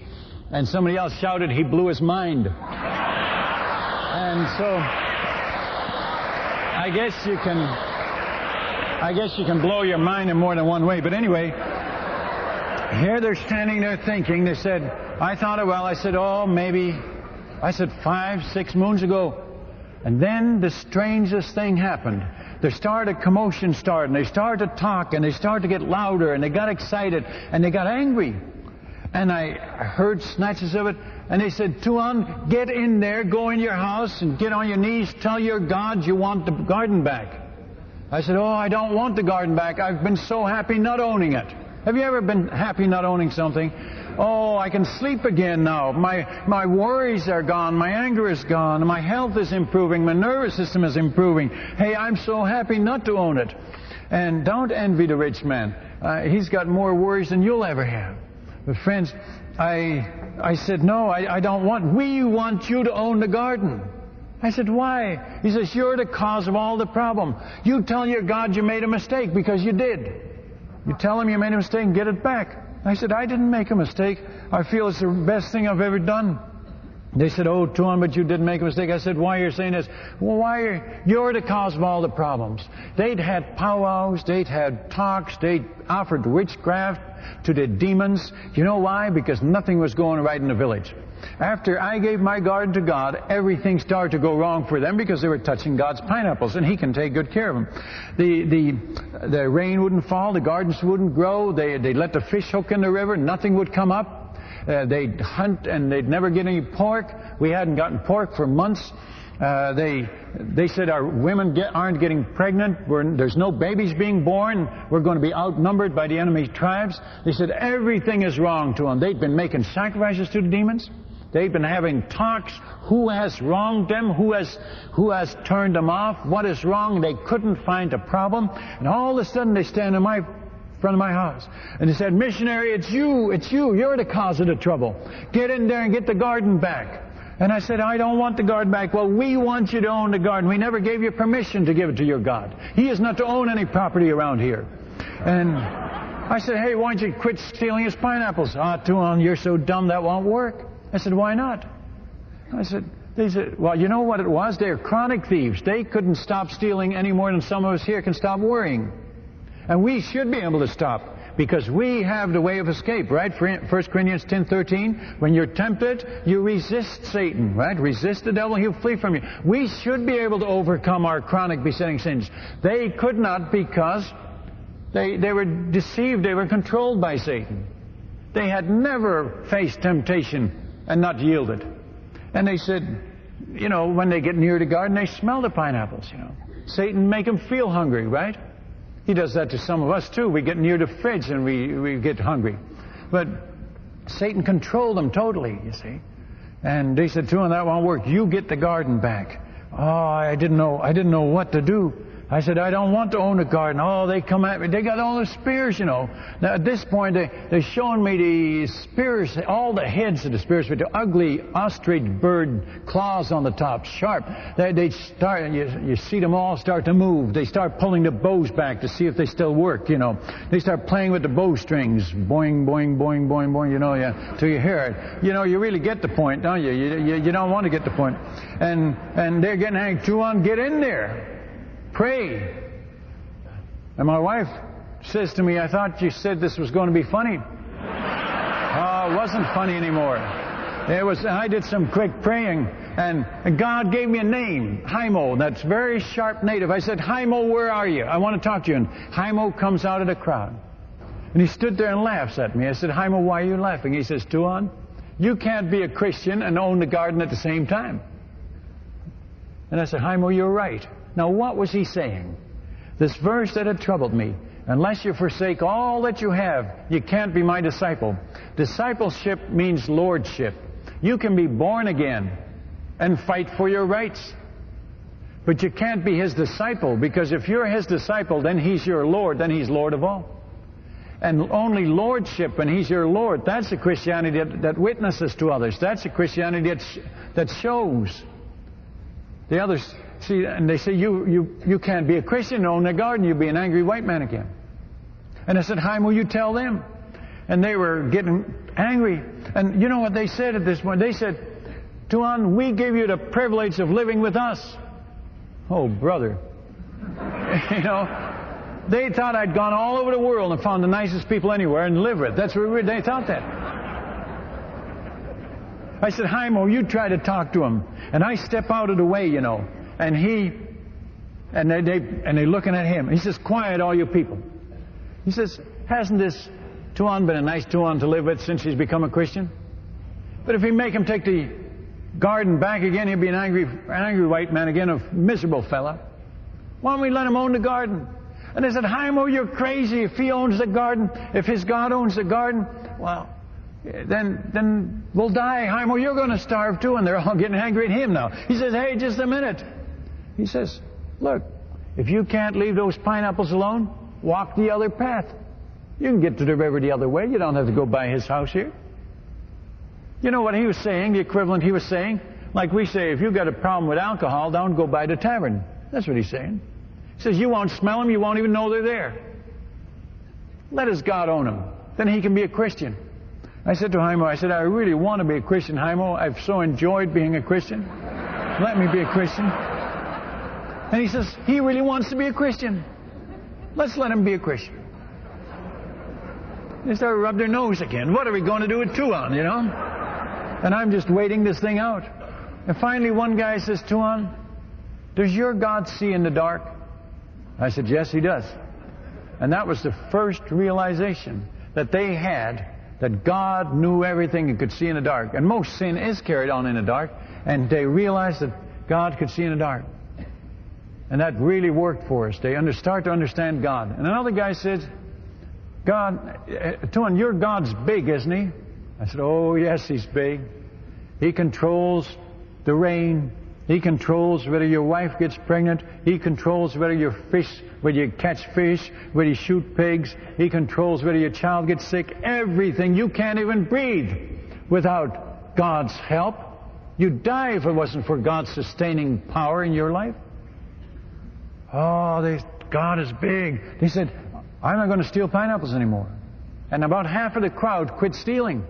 and somebody else shouted, he blew his mind. And so I guess you can blow your mind in more than one way. But anyway, here they're standing there thinking. They said, I thought, well, I said, oh, maybe, I said 5, 6 moons ago. And then the strangest thing happened. There started a commotion and they started to talk, and they started to get louder, and they got excited, and they got angry. And I heard snatches of it, and they said, Tuan, get in there, go in your house, and get on your knees, tell your God you want the garden back. I said, oh, I don't want the garden back. I've been so happy not owning it. Have you ever been happy not owning something? Oh, I can sleep again now. My worries are gone. My anger is gone. My health is improving. My nervous system is improving. Hey, I'm so happy not to own it. And don't envy the rich man. He's got more worries than you'll ever have. But friends, I said, no, I don't want. We want you to own the garden. I said, why? He says, you're the cause of all the problem. You tell your God you made a mistake, because you did. You tell him you made a mistake and get it back. I said, I didn't make a mistake. I feel it's the best thing I've ever done. They said, oh, Tuan, but you did make a mistake. I said, why are you saying this? Well, you're the cause of all the problems. They'd had powwows, they'd had talks, they'd offered witchcraft to the demons. You know why? Because nothing was going right in the village. After I gave my garden to God, everything started to go wrong for them because they were touching God's pineapples, and He can take good care of them. The rain wouldn't fall, the gardens wouldn't grow, they'd let the fish hook in the river, nothing would come up. They'd hunt, and they'd never get any pork. We hadn't gotten pork for months. They said our women aren't getting pregnant. There's no babies being born. We're going to be outnumbered by the enemy tribes. They said everything is wrong to them. They'd been making sacrifices to the demons. They'd been having talks. Who has wronged them? Who has turned them off? What is wrong? They couldn't find a problem. And all of a sudden they stand in front of my house. And they said, missionary, it's you. You're the cause of the trouble. Get in there and get the garden back. And I said, I don't want the garden back. Well, we want you to own the garden. We never gave you permission to give it to your God. He is not to own any property around here. And I said, hey, why don't you quit stealing his pineapples? Ah, Tuan, you're so dumb that won't work. I said, why not? They said, well, you know what it was? They're chronic thieves. They couldn't stop stealing any more than some of us here can stop worrying. And we should be able to stop, because we have the way of escape, right? 1 Corinthians 10:13, when you're tempted, you resist Satan, right? Resist the devil, he'll flee from you. We should be able to overcome our chronic besetting sins. They could not, because they were deceived, they were controlled by Satan. They had never faced temptation and not yielded. And they said, you know, when they get near the garden, they smell the pineapples, you know. Satan make them feel hungry, right? He does that to some of us too. We get near the fridge and we get hungry. But Satan controlled them totally, you see. And they said, Tuan, that won't work. You get the garden back. Oh, I didn't know what to do. I said, I don't want to own a garden. Oh, they come at me. They got all the spears, you know. Now, at this point, they're showing me the spears, all the heads of the spears with the ugly ostrich bird claws on the top, sharp. They start, you see them all start to move. They start pulling the bows back to see if they still work, you know. They start playing with the bowstrings. Boing, boing, boing, boing, boing, you know, till you hear it. You know, you really get the point, don't you? You don't want to get the point. And they're getting angry. Tuan, get in there. Pray. And my wife says to me, I thought you said this was going to be funny. It wasn't funny anymore. I did some quick praying, and God gave me a name, Haimo. That's very sharp native. I said, Haimo, where are you? I want to talk to you. And Haimo comes out of the crowd. And he stood there and laughs at me. I said, Haimo, why are you laughing? He says, Tuan, you can't be a Christian and own the garden at the same time. And I said, Haimo, you're right. Now, what was he saying? This verse that had troubled me. Unless you forsake all that you have, you can't be my disciple. Discipleship means lordship. You can be born again and fight for your rights. But you can't be his disciple, because if you're his disciple, then he's your Lord, then he's Lord of all. And only lordship, when he's your Lord, that's a Christianity that witnesses to others. That's a Christianity that shows. The others see, and they say, you can't be a Christian and own a garden, you'll be an angry white man again. And I said, Haimo, you tell them. And they were getting angry. And you know what they said at this point? They said, Tuan, we give you the privilege of living with us. Oh, brother. You know, they thought I'd gone all over the world and found the nicest people anywhere and live with. That's where they thought that. I said, Haimo, you try to talk to him. And I step out of the way, you know. And they're looking at him. He says, quiet, all you people. He says, hasn't this Tuan been a nice Tuan to live with since he's become a Christian? But if we make him take the garden back again, he'll be an angry white man again, a miserable fella. Why don't we let him own the garden? And they said, Haimo, you're crazy. If he owns the garden, if his God owns the garden, well, then we'll die. Haimo, you're going to starve too. And they're all getting angry at him now. He says, hey, just a minute. He says, look, if you can't leave those pineapples alone, walk the other path. You can get to the river the other way. You don't have to go by his house here. You know what he was saying, the equivalent he was saying? Like we say, if you've got a problem with alcohol, don't go by the tavern. That's what he's saying. He says, you won't smell them, you won't even know they're there. Let his God own them. Then he can be a Christian. I said to Haimo, I really want to be a Christian, Haimo. I've so enjoyed being a Christian. Let me be a Christian. And he says, he really wants to be a Christian. Let's let him be a Christian. They start to rub their nose again. What are we going to do with Tuan, you know? And I'm just waiting this thing out. And finally one guy says, Tuan, does your God see in the dark? I said, yes, he does. And that was the first realization that they had, that God knew everything and could see in the dark. And most sin is carried on in the dark. And they realized that God could see in the dark. And that really worked for us. They start to understand God. And another guy says, God, Tuan, your God's big, isn't he? I said, oh, yes, he's big. He controls the rain. He controls whether your wife gets pregnant. He controls whether whether you catch fish, whether you shoot pigs. He controls whether your child gets sick. Everything. You can't even breathe without God's help. You'd die if it wasn't for God's sustaining power in your life. Oh, God is big. They said, I'm not going to steal pineapples anymore. And about half of the crowd quit stealing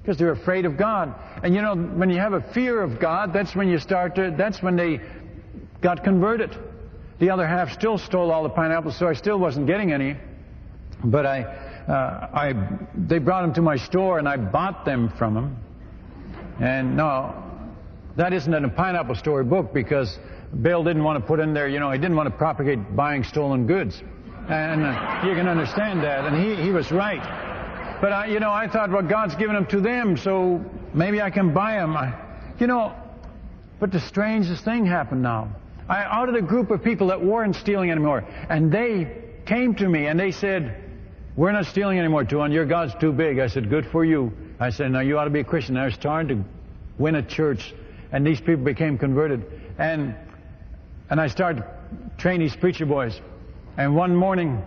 because they're afraid of God. And you know, when you have a fear of God, that's when they got converted. The other half still stole all the pineapples, so I still wasn't getting any. But they brought them to my store, and I bought them from them. And no, that isn't in a pineapple story book, because Bill didn't want to put in there, you know, he didn't want to propagate buying stolen goods. And you can understand that, and he was right. But I thought, well, God's given them to them, so maybe I can buy them. But the strangest thing happened now. Out of the group of people that weren't stealing anymore, and they came to me and they said, we're not stealing anymore, Tuan, your God's too big. I said, good for you. I said, now you ought to be a Christian. I was trying to win a church, and these people became converted. And I started to train these preacher boys. And one morning,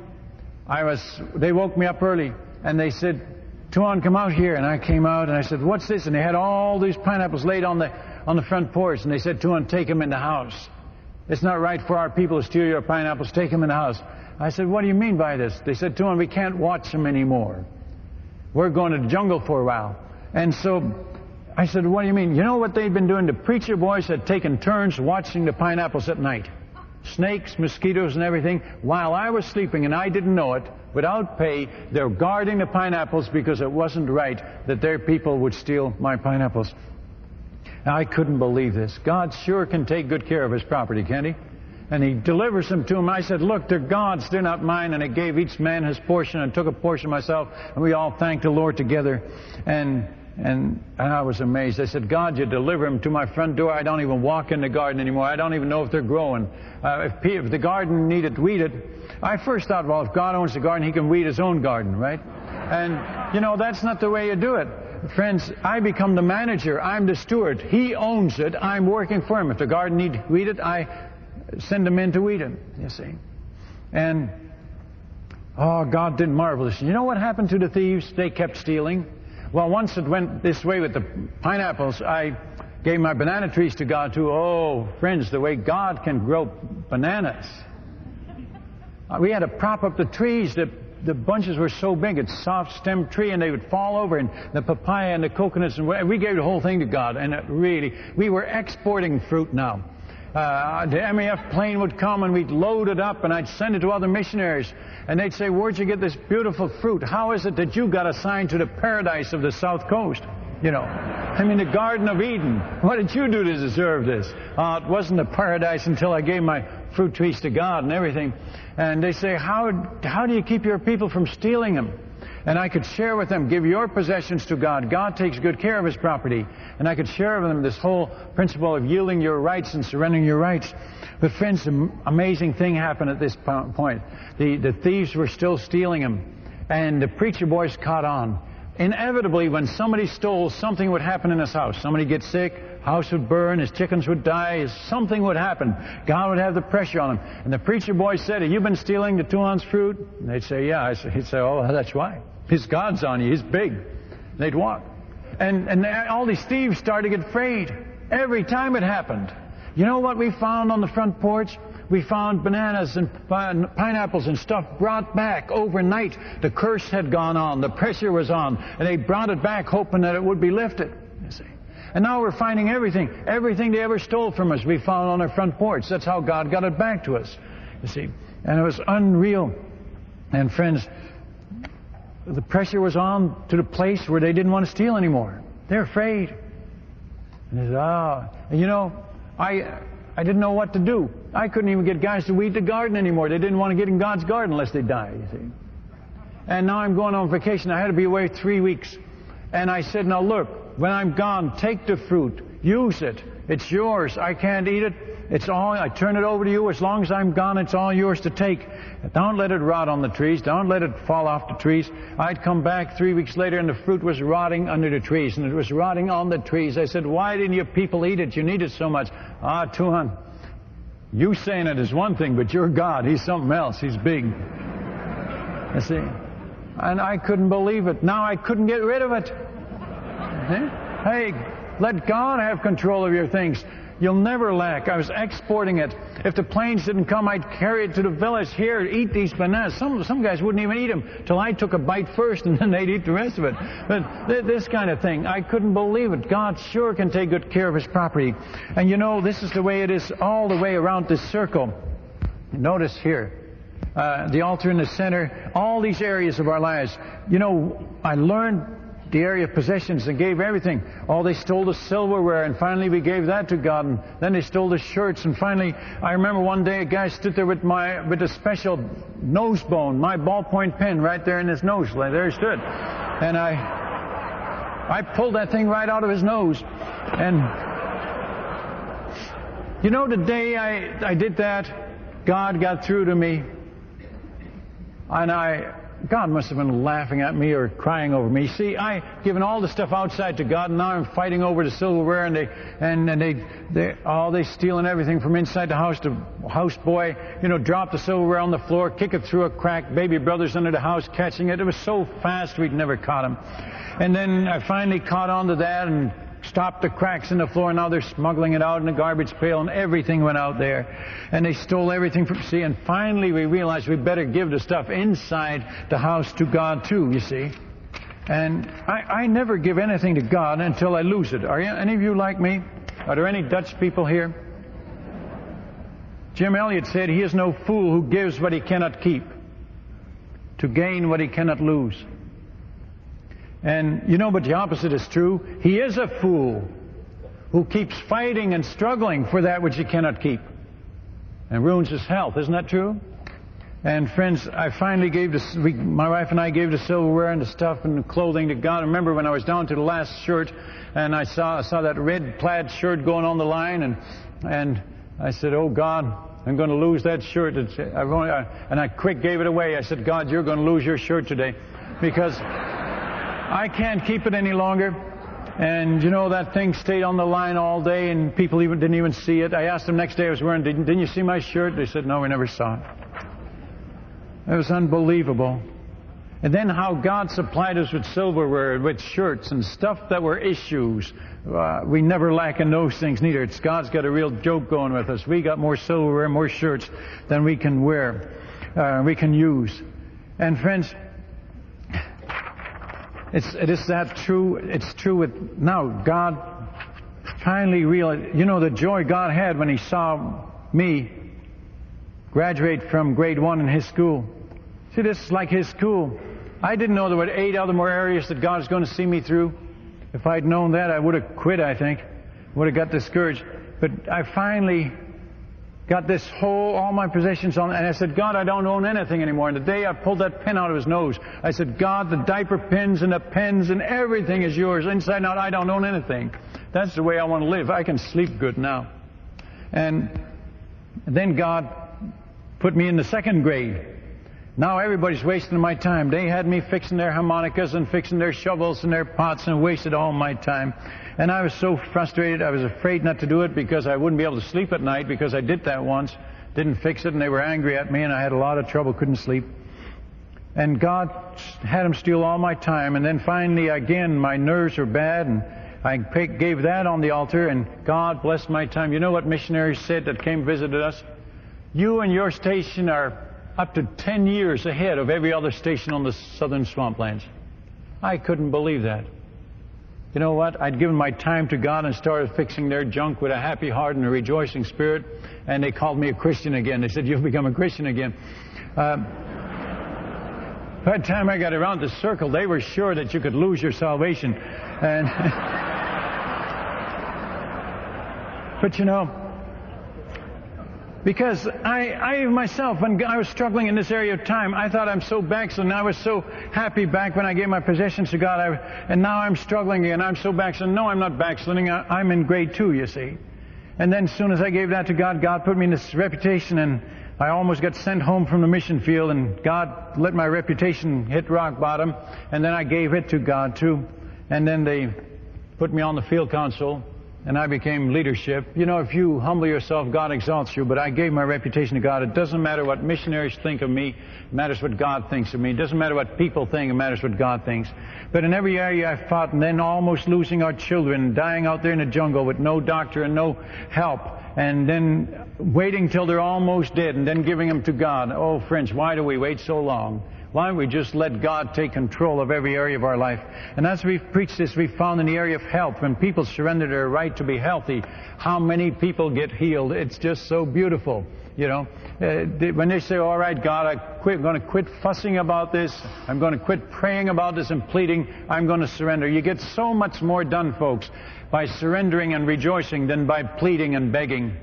they woke me up early, and they said, Tuan, come out here. And I came out, and I said, what's this? And they had all these pineapples laid on the front porch. And they said, Tuan, take them in the house. It's not right for our people to steal your pineapples. Take them in the house. I said, what do you mean by this? They said, Tuan, we can't watch them anymore. We're going to the jungle for a while. And so I said, what do you mean? You know what they'd been doing? The preacher boys had taken turns watching the pineapples at night. snakes, mosquitoes, and everything, while I was sleeping, and I didn't know it, without pay. They're guarding the pineapples because it wasn't right that their people would steal my pineapples. I couldn't believe this. God sure can take good care of His property, can't He? And He delivers them to him. I said, look, they're God's, they're not mine. And I gave each man his portion and took a portion myself. And we all thanked the Lord together. And I was amazed. I said, God, you deliver them to my front door. I don't even walk in the garden anymore. I don't even know if they're growing. If the garden needed weeded, I first thought, well, if God owns the garden, He can weed His own garden, right? And, you know, that's not the way you do it. Friends, I become the manager. I'm the steward. He owns it. I'm working for Him. If the garden needs weeded, I send them in to weed it, you see. And, oh, God did marvelous. You know what happened to the thieves? They kept stealing. Well, once it went this way with the pineapples, I gave my banana trees to God too. Oh, friends, the way God can grow bananas. We had to prop up the trees. The bunches were so big, it's soft-stemmed tree, and they would fall over, and the papaya and the coconuts, and we gave the whole thing to God, and we were exporting fruit now. The MEF plane would come and we'd load it up and I'd send it to other missionaries and they'd say, where'd you get this beautiful fruit? How is it that you got assigned to the paradise of the South Coast? You know, I mean the Garden of Eden. What did you do to deserve this? It wasn't a paradise until I gave my fruit trees to God and everything. And they say, how do you keep your people from stealing them? And I could share with them, give your possessions to God. God takes good care of His property. And I could share with them this whole principle of yielding your rights and surrendering your rights. But friends, an amazing thing happened at this point. The thieves were still stealing them. And the preacher boys caught on. Inevitably, when somebody stole, something would happen in his house. Somebody get sick, house would burn, his chickens would die, something would happen. God would have the pressure on him. And the preacher boy said, have you been stealing the 2-ounce fruit? And they'd say, yeah. He'd say, oh, that's why. His God's on you. He's big. And they'd walk. And all these thieves started to get afraid. Every time it happened. You know what we found on the front porch? We found bananas and pineapples and stuff brought back overnight. The curse had gone on. The pressure was on. And they brought it back hoping that it would be lifted. You see. And now we're finding everything. Everything they ever stole from us we found on our front porch. That's how God got it back to us. You see. And it was unreal. And friends, the pressure was on to the place where they didn't want to steal anymore. They're afraid. And they said, And you know, I didn't know what to do. I couldn't even get guys to weed the garden anymore. They didn't want to get in God's garden unless they die, you see. And now I'm going on vacation. I had to be away 3 weeks. And I said, now look, when I'm gone, take the fruit. Use it. It's yours. I can't eat it. It's all, I turn it over to you. As long as I'm gone, it's all yours to take. Don't let it rot on the trees. Don't let it fall off the trees. I'd come back 3 weeks later and the fruit was rotting under the trees. And it was rotting on the trees. I said, why didn't your people eat it? You need it so much. Tuhan, you saying it is one thing, but you're God. He's something else. He's big. You see? And I couldn't believe it. Now I couldn't get rid of it. Hey, let God have control of your things. You'll never lack. I was exporting it. If the planes didn't come, I'd carry it to the village. Here, eat these bananas. Some guys wouldn't even eat them till I took a bite first, and then they'd eat the rest of it. But this kind of thing, I couldn't believe it. God sure can take good care of His property. And you know, this is the way it is all the way around this circle. Notice here, the altar in the center, all these areas of our lives. You know, I learned the area of possessions and gave everything. Oh, they stole the silverware, and finally we gave that to God, and then they stole the shirts, and finally I remember one day a guy stood there with a special nose bone, my ballpoint pen right there in his nose. There he stood. And I pulled that thing right out of his nose. And you know, the day I did that, God got through to me, and God must have been laughing at me or crying over me. See, I given all the stuff outside to God, and now I'm fighting over the silverware, and they stealing everything from inside the house. The houseboy, you know, dropped the silverware on the floor, kick it through a crack. Baby brothers under the house catching it. It was so fast we'd never caught him. And then I finally caught on to that and stopped the cracks in the floor. Now they're smuggling it out in a garbage pail, and everything went out there. And they stole everything from sea. And finally we realized we better give the stuff inside the house to God too, you see. And I never give anything to God until I lose it. Are any of you like me? Are there any Dutch people here? Jim Elliot said, "He is no fool who gives what he cannot keep, to gain what he cannot lose." And you know, but the opposite is true. He is a fool who keeps fighting and struggling for that which he cannot keep, and ruins his health. Isn't that true? And friends, I finally gave my wife and I gave the silverware and the stuff and the clothing to God. I remember when I was down to the last shirt, and I saw that red plaid shirt going on the line, and I said, "Oh God, I'm going to lose that shirt." And I quick gave it away. I said, "God, you're going to lose your shirt today, because I can't keep it any longer." And you know, that thing stayed on the line all day, and people didn't even see it. I asked them next day I was wearing, "Didn't you see my shirt?" They said, "No, we never saw it." It was unbelievable. And then how God supplied us with silverware, with shirts and stuff that were issues. We never lack in those things neither. God's got a real joke going with us. We got more silverware, more shirts than we can wear, we can use. And friends, it is that true. It's true with now. God finally realized, you know, the joy God had when He saw me graduate from grade 1 in His school. See, this is like His school. I didn't know there were 8 other more areas that God was going to see me through. If I'd known that, I would have quit, I think. Would have got discouraged. But I finally got this all my possessions on, and I said, "God, I don't own anything anymore." And the day I pulled that pin out of his nose, I said, "God, the diaper pins and the pens and everything is yours. Inside and out, I don't own anything." That's the way I want to live. I can sleep good now. And then God put me in the 2nd grade. Now everybody's wasting my time. They had me fixing their harmonicas and fixing their shovels and their pots, and wasted all my time. And I was so frustrated. I was afraid not to do it because I wouldn't be able to sleep at night, because I did that once, didn't fix it, and they were angry at me, and I had a lot of trouble, couldn't sleep. And God had them steal all my time. And then finally, again, my nerves were bad, and I gave that on the altar, and God blessed my time. You know what missionaries said that came visited us? "You and your station are up to 10 years ahead of every other station on the southern swamplands." I couldn't believe that. You know what? I'd given my time to God and started fixing their junk with a happy heart and a rejoicing spirit, and they called me a Christian again. They said, "You've become a Christian again." By the time I got around the circle, they were sure that you could lose your salvation. And but you know, because I myself, when I was struggling in this area of time, I thought, I'm so backslidden. I was so happy back when I gave my possessions to God, and now I'm struggling again. I'm so backslidden. No, I'm not backsliding. I'm in grade 2, you see. And then as soon as I gave that to God, God put me in this reputation, and I almost got sent home from the mission field, and God let my reputation hit rock bottom, and then I gave it to God too. And then they put me on the field council, and I became leadership. You know, if you humble yourself, God exalts you. But I gave my reputation to God. It doesn't matter what missionaries think of me. It matters what God thinks of me. It doesn't matter what people think. It matters what God thinks. But in every area I fought, and then almost losing our children, dying out there in the jungle with no doctor and no help, and then waiting till they're almost dead, and then giving them to God. Oh, friends, why do we wait so long? Why don't we just let God take control of every area of our life? And as we've preached this, we've found in the area of health, when people surrender their right to be healthy, how many people get healed. It's just so beautiful, you know. When they say, "All right, God, I'm going to quit fussing about this. I'm going to quit praying about this and pleading. I'm going to surrender." You get so much more done, folks, by surrendering and rejoicing than by pleading and begging.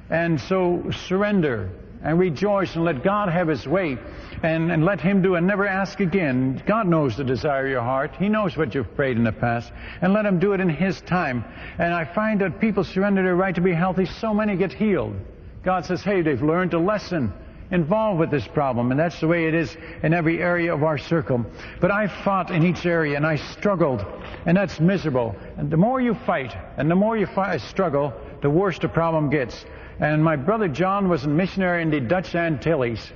And so surrender and rejoice and let God have His way, and let Him do, and never ask again. God knows the desire of your heart. He knows what you've prayed in the past, and let Him do it in His time. And I find that people surrender their right to be healthy, so many get healed. God says, hey, they've learned a lesson involved with this problem, and that's the way it is in every area of our circle. But I fought in each area, and I struggled, and that's miserable. And the more you fight, and the more you struggle, the worse the problem gets. And my brother John was a missionary in the Dutch Antilles.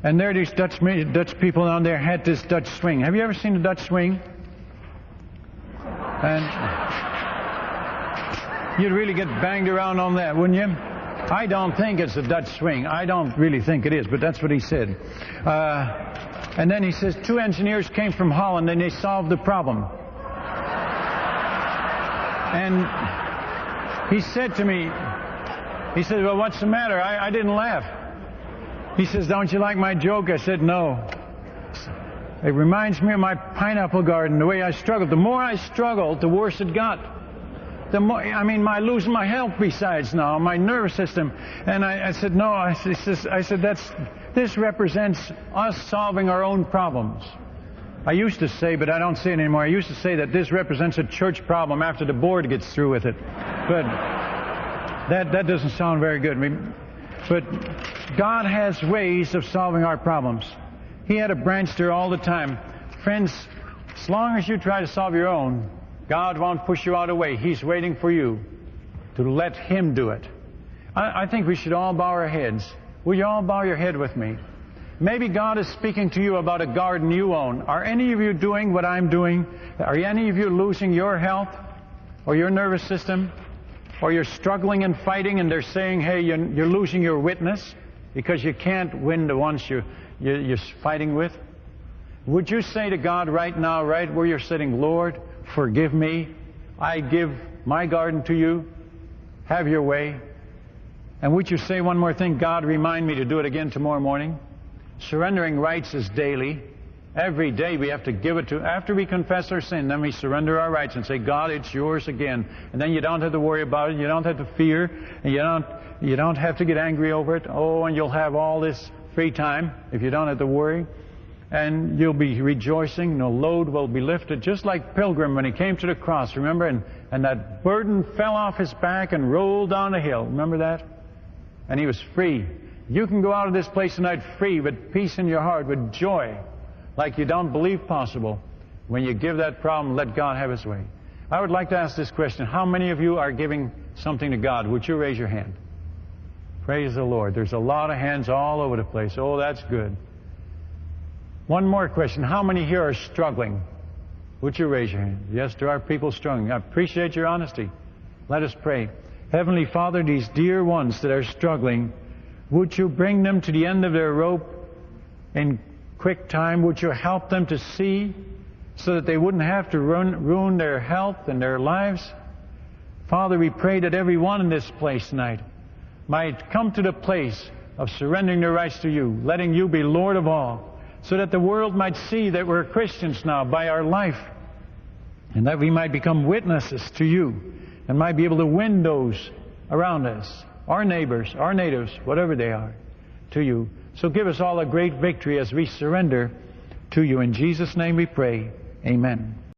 And there these Dutch people down there had this Dutch swing. Have you ever seen a Dutch swing? And you'd really get banged around on that, wouldn't you? I don't think it's a Dutch swing. I don't really think it is, but that's what he said. And then he says, 2 engineers came from Holland and they solved the problem. And he said to me, He said, well, what's the matter? I didn't laugh. He says, don't you like my joke? I said, no. It reminds me of my pineapple garden, the way I struggled. The more I struggled, the worse it got. The more, I losing my health besides now, my nervous system. And I said, no, I said, this represents us solving our own problems. I used to say, but I don't say it anymore, I used to say that this represents a church problem after the board gets through with it. But that doesn't sound very good. But God has ways of solving our problems. He had a branch there all the time. Friends, as long as you try to solve your own, God won't push you out of the way. He's waiting for you to let Him do it. I think we should all bow our heads. Will you all bow your head with me? Maybe God is speaking to you about a garden you own. Are any of you doing what I'm doing? Are any of you losing your health or your nervous system? Or you're struggling and fighting and they're saying, hey, you're losing your witness because you can't win the ones you're fighting with? Would you say to God right now, right where you're sitting, Lord, forgive me. I give my garden to you. Have your way. And would you say one more thing? God, remind me to do it again tomorrow morning. Surrendering rights is daily. Every day we have to give it to, after we confess our sin, then we surrender our rights and say, God, it's yours again. And then you don't have to worry about it, you don't have to fear, and you don't have to get angry over it. Oh, and you'll have all this free time if you don't have to worry. And you'll be rejoicing, no load will be lifted, just like Pilgrim when he came to the cross, remember? And that burden fell off his back and rolled down a hill, remember that? And he was free. You can go out of this place tonight free, with peace in your heart, with joy, like you don't believe possible. When you give that problem, let God have His way. I would like to ask this question. How many of you are giving something to God? Would you raise your hand? Praise the Lord. There's a lot of hands all over the place. Oh, that's good. One more question. How many here are struggling? Would you raise your hand? Yes, there are people struggling. I appreciate your honesty. Let us pray. Heavenly Father, these dear ones that are struggling, would you bring them to the end of their rope in quick time? Would you help them to see so that they wouldn't have to ruin their health and their lives? Father, we pray that everyone in this place tonight might come to the place of surrendering their rights to you, letting you be Lord of all, so that the world might see that we're Christians now by our life, and that we might become witnesses to you and might be able to win those around us, our neighbors, our natives, whatever they are, to you. So give us all a great victory as we surrender to you. In Jesus' name we pray. Amen.